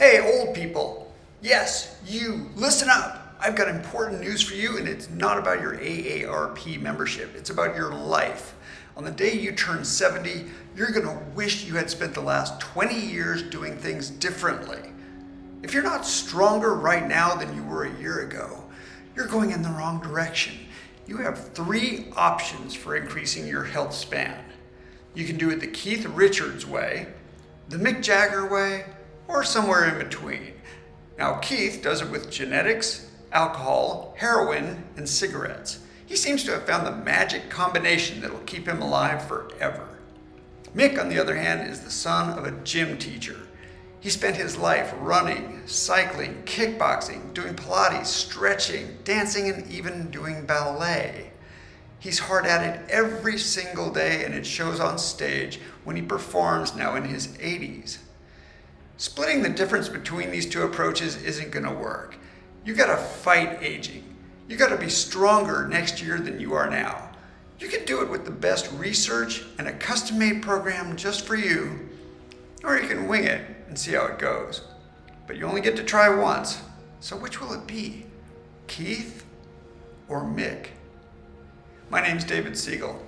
Hey, old people. Yes, you, listen up. I've got important news for you, and it's not about your AARP membership. It's about your life. On the day you turn 70, you're going to wish you had spent the last 20 years doing things differently. If you're not stronger right now than you were a year ago, you're going in the wrong direction. You have 3 options for increasing your health span. You can do it the Keith Richards way, the Mick Jagger way, or somewhere in between. Now, Keith does it with genetics, alcohol, heroin, and cigarettes. He seems to have found the magic combination that'll keep him alive forever. Mick, on the other hand, is the son of a gym teacher. He spent his life running, cycling, kickboxing, doing Pilates, stretching, dancing, and even doing ballet. He's hard at it every single day, and it shows on stage when he performs now in his 80s. Splitting the difference between these 2 approaches isn't going to work. You got to fight aging. You got to be stronger next year than you are now. You can do it with the best research and a custom-made program just for you, or you can wing it and see how it goes. But you only get to try once, so which will it be? Keith or Mick? My name's David Siegel.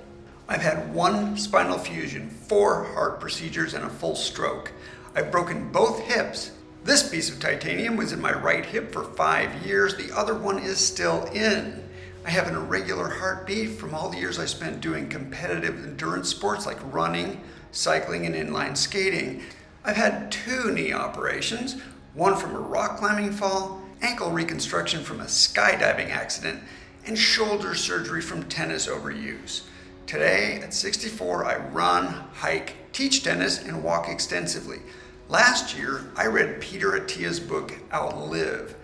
I've had 1 spinal fusion, 4 heart procedures, and a full stroke. I've broken both hips. This piece of titanium was in my right hip for 5 years. The other one is still in. I have an irregular heartbeat from all the years I spent doing competitive endurance sports like running, cycling, and inline skating. I've had 2 knee operations, one from a rock climbing fall, ankle reconstruction from a skydiving accident, and shoulder surgery from tennis overuse. Today, at 64, I run, hike, teach tennis, and walk extensively. Last year, I read Peter Attia's book, Outlive.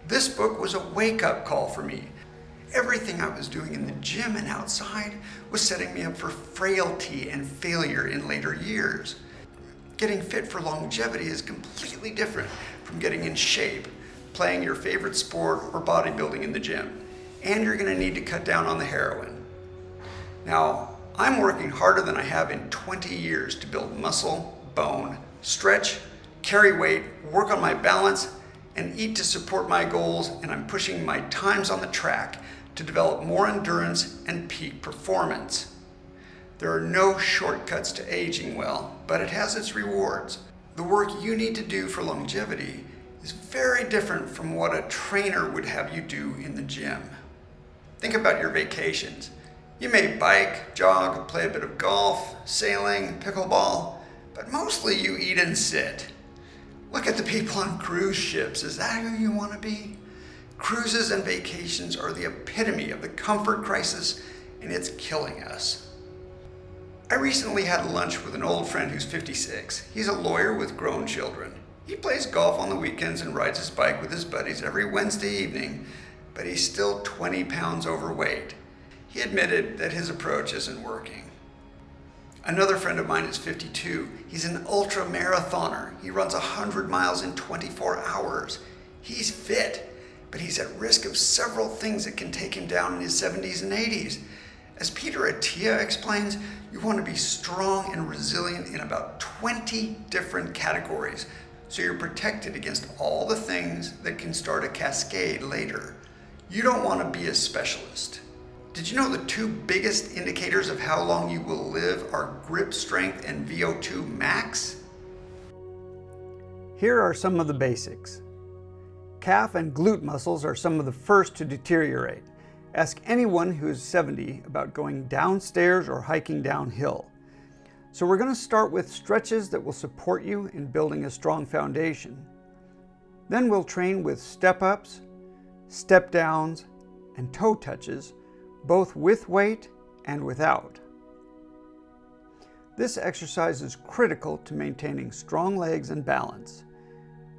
This book was a wake-up call for me. Everything I was doing in the gym and outside was setting me up for frailty and failure in later years. Getting fit for longevity is completely different from getting in shape, playing your favorite sport, or bodybuilding in the gym. And you're going to need to cut down on the heroin. Now, I'm working harder than I have in 20 years to build muscle, bone, stretch, carry weight, work on my balance, and eat to support my goals, and I'm pushing my times on the track to develop more endurance and peak performance. There are no shortcuts to aging well, but it has its rewards. The work you need to do for longevity is very different from what a trainer would have you do in the gym. Think about your vacations. You may bike, jog, play a bit of golf, sailing, pickleball, but mostly you eat and sit. Look at the people on cruise ships. Is that who you want to be? Cruises and vacations are the epitome of the comfort crisis, and it's killing us. I recently had lunch with an old friend who's 56. He's a lawyer with grown children. He plays golf on the weekends and rides his bike with his buddies every Wednesday evening, but he's still 20 pounds overweight. He admitted that his approach isn't working. Another friend of mine is 52. He's an ultra marathoner. He runs 100 miles in 24 hours. He's fit, but he's at risk of several things that can take him down in his 70s and 80s. As Peter Attia explains, you want to be strong and resilient in about 20 different categories, so you're protected against all the things that can start a cascade later. You don't want to be a specialist. Did you know the 2 biggest indicators of how long you will live are grip strength and VO2 max? Here are some of the basics. Calf and glute muscles are some of the first to deteriorate. Ask anyone who is 70 about going downstairs or hiking downhill. So we're going to start with stretches that will support you in building a strong foundation. Then we'll train with step-ups, step-downs, and toe touches, both with weight and without. This exercise is critical to maintaining strong legs and balance.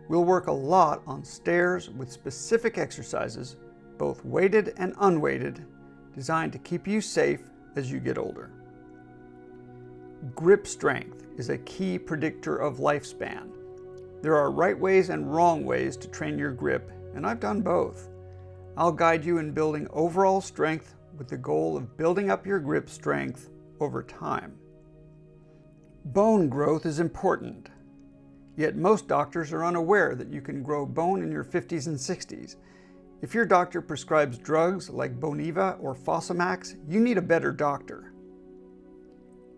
We'll work a lot on stairs with specific exercises, both weighted and unweighted, designed to keep you safe as you get older. Grip strength is a key predictor of lifespan. There are right ways and wrong ways to train your grip, and I've done both. I'll guide you in building overall strength with the goal of building up your grip strength over time. Bone growth is important. Yet most doctors are unaware that you can grow bone in your 50s and 60s. If your doctor prescribes drugs like Boniva or Fosamax, you need a better doctor.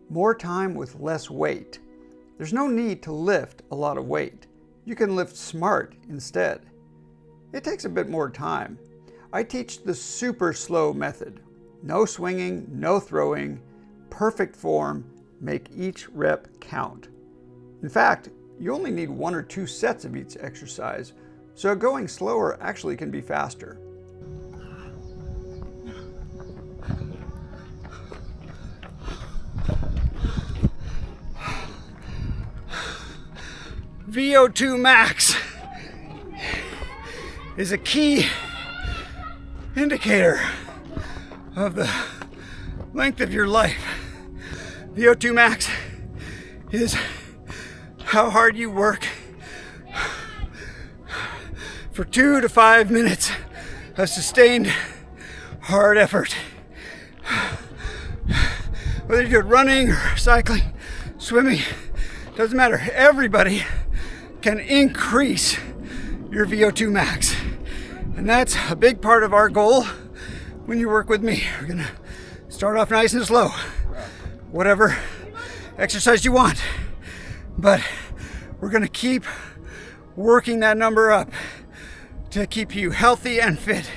More time with less weight. There's no need to lift a lot of weight. You can lift smart instead. It takes a bit more time. I teach the super slow method. No swinging, no throwing, perfect form, make each rep count. In fact, you only need 1 or 2 sets of each exercise, so going slower actually can be faster. VO2 max is a key indicator of the length of your life. VO2 max is how hard you work for 2 to 5 minutes of sustained hard effort. Whether you do it running or cycling, swimming, doesn't matter. Everybody can increase your VO2 max. And that's a big part of our goal when you work with me. We're gonna start off nice and slow. Whatever exercise you want. But we're gonna keep working that number up to keep you healthy and fit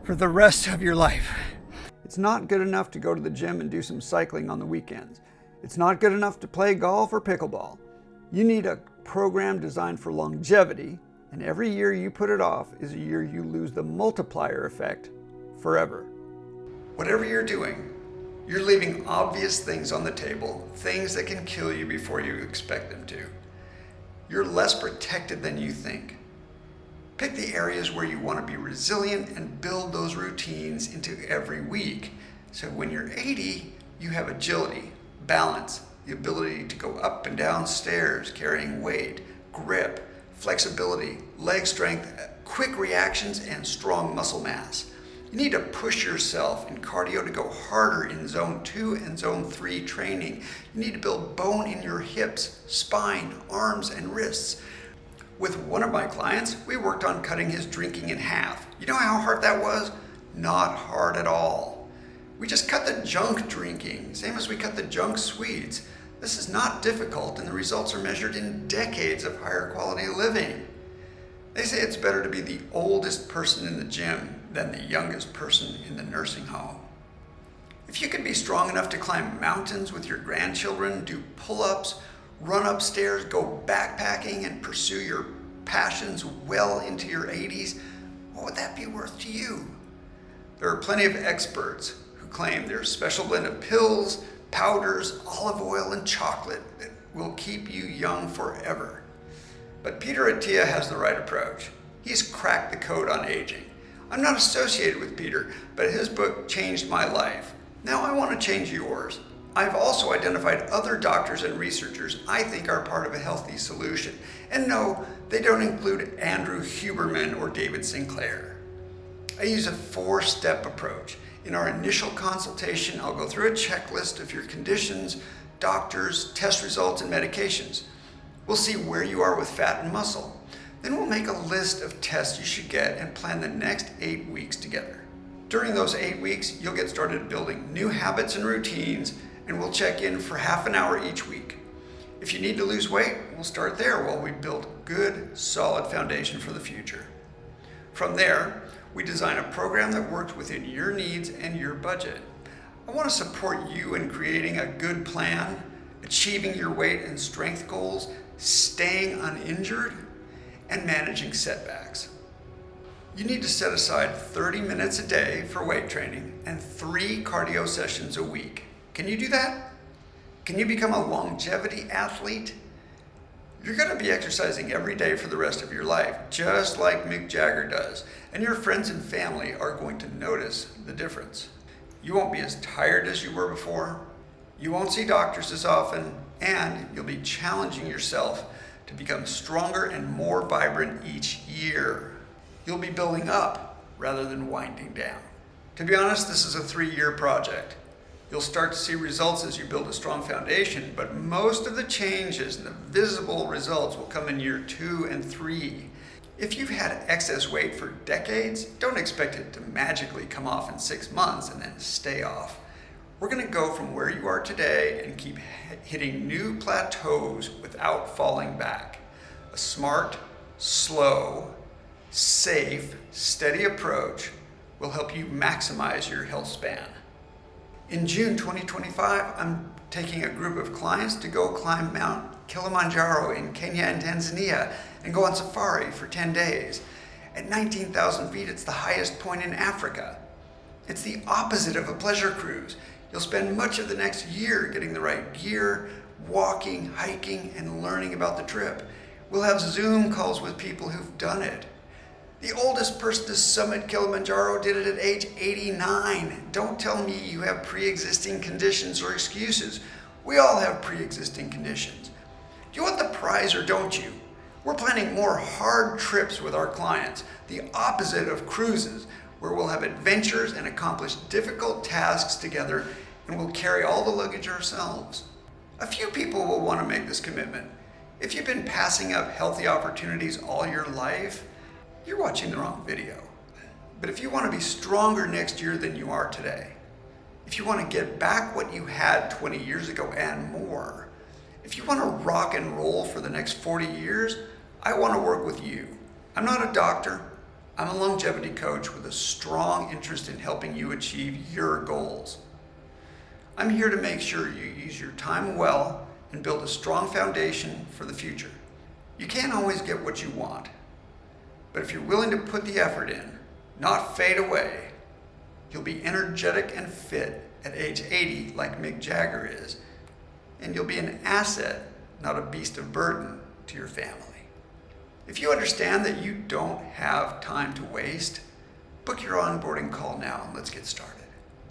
for the rest of your life. It's not good enough to go to the gym and do some cycling on the weekends. It's not good enough to play golf or pickleball. You need a program designed for longevity, and every year you put it off is a year you lose the multiplier effect forever. Whatever you're doing, you're leaving obvious things on the table, things that can kill you before you expect them to. You're less protected than you think. Pick the areas where you want to be resilient and build those routines into every week. So when you're 80, you have agility, balance, the ability to go up and down stairs carrying weight, grip, flexibility, leg strength, quick reactions, and strong muscle mass. You need to push yourself in cardio to go harder in zone 2 and zone 3 training. You need to build bone in your hips, spine, arms, and wrists. With one of my clients, we worked on cutting his drinking in half. You know how hard that was? Not hard at all. We just cut the junk drinking, same as we cut the junk sweets. This is not difficult, and the results are measured in decades of higher quality living. They say it's better to be the oldest person in the gym than the youngest person in the nursing home. If you could be strong enough to climb mountains with your grandchildren, do pull-ups, run upstairs, go backpacking, and pursue your passions well into your 80s, what would that be worth to you? There are plenty of experts who claim their special blend of pills, powders, olive oil, and chocolate that will keep you young forever. But Peter Attia has the right approach. He's cracked the code on aging. I'm not associated with Peter, but his book changed my life. Now I want to change yours. I've also identified other doctors and researchers I think are part of a healthy solution. And no, they don't include Andrew Huberman or David Sinclair. I use a 4-step approach. In our initial consultation, I'll go through a checklist of your conditions, doctors, test results, and medications. We'll see where you are with fat and muscle. Then we'll make a list of tests you should get and plan the next 8 weeks together. During those 8 weeks, you'll get started building new habits and routines, and we'll check in for half an hour each week. If you need to lose weight, we'll start there while we build a good, solid foundation for the future. From there, we design a program that works within your needs and your budget. I want to support you in creating a good plan, achieving your weight and strength goals, staying uninjured, and managing setbacks. You need to set aside 30 minutes a day for weight training and 3 cardio sessions a week. Can you do that? Can you become a longevity athlete? You're going to be exercising every day for the rest of your life, just like Mick Jagger does, and your friends and family are going to notice the difference. You won't be as tired as you were before, you won't see doctors as often, and you'll be challenging yourself to become stronger and more vibrant each year. You'll be building up rather than winding down. To be honest, this is a 3-year project. You'll start to see results as you build a strong foundation, but most of the changes and the visible results will come in year 2 and 3. If you've had excess weight for decades, don't expect it to magically come off in 6 months and then stay off. We're going to go from where you are today and keep hitting new plateaus without falling back. A smart, slow, safe, steady approach will help you maximize your health span. In June 2025, I'm taking a group of clients to go climb Mount Kilimanjaro in Kenya and Tanzania and go on safari for 10 days. At 19,000 feet, it's the highest point in Africa. It's the opposite of a pleasure cruise. You'll spend much of the next year getting the right gear, walking, hiking, and learning about the trip. We'll have Zoom calls with people who've done it. The oldest person to summit Kilimanjaro did it at age 89. Don't tell me you have pre-existing conditions or excuses. We all have pre-existing conditions. Do you want the prize or don't you? We're planning more hard trips with our clients, the opposite of cruises, where we'll have adventures and accomplish difficult tasks together, and we'll carry all the luggage ourselves. A few people will want to make this commitment. If you've been passing up healthy opportunities all your life, you're watching the wrong video. But if you want to be stronger next year than you are today, if you want to get back what you had 20 years ago and more, if you want to rock and roll for the next 40 years, I want to work with you. I'm not a doctor. I'm a longevity coach with a strong interest in helping you achieve your goals. I'm here to make sure you use your time well and build a strong foundation for the future. You can't always get what you want, but if you're willing to put the effort in, not fade away, you'll be energetic and fit at age 80 like Mick Jagger is, and you'll be an asset, not a beast of burden to your family. If you understand that you don't have time to waste, book your onboarding call now and let's get started.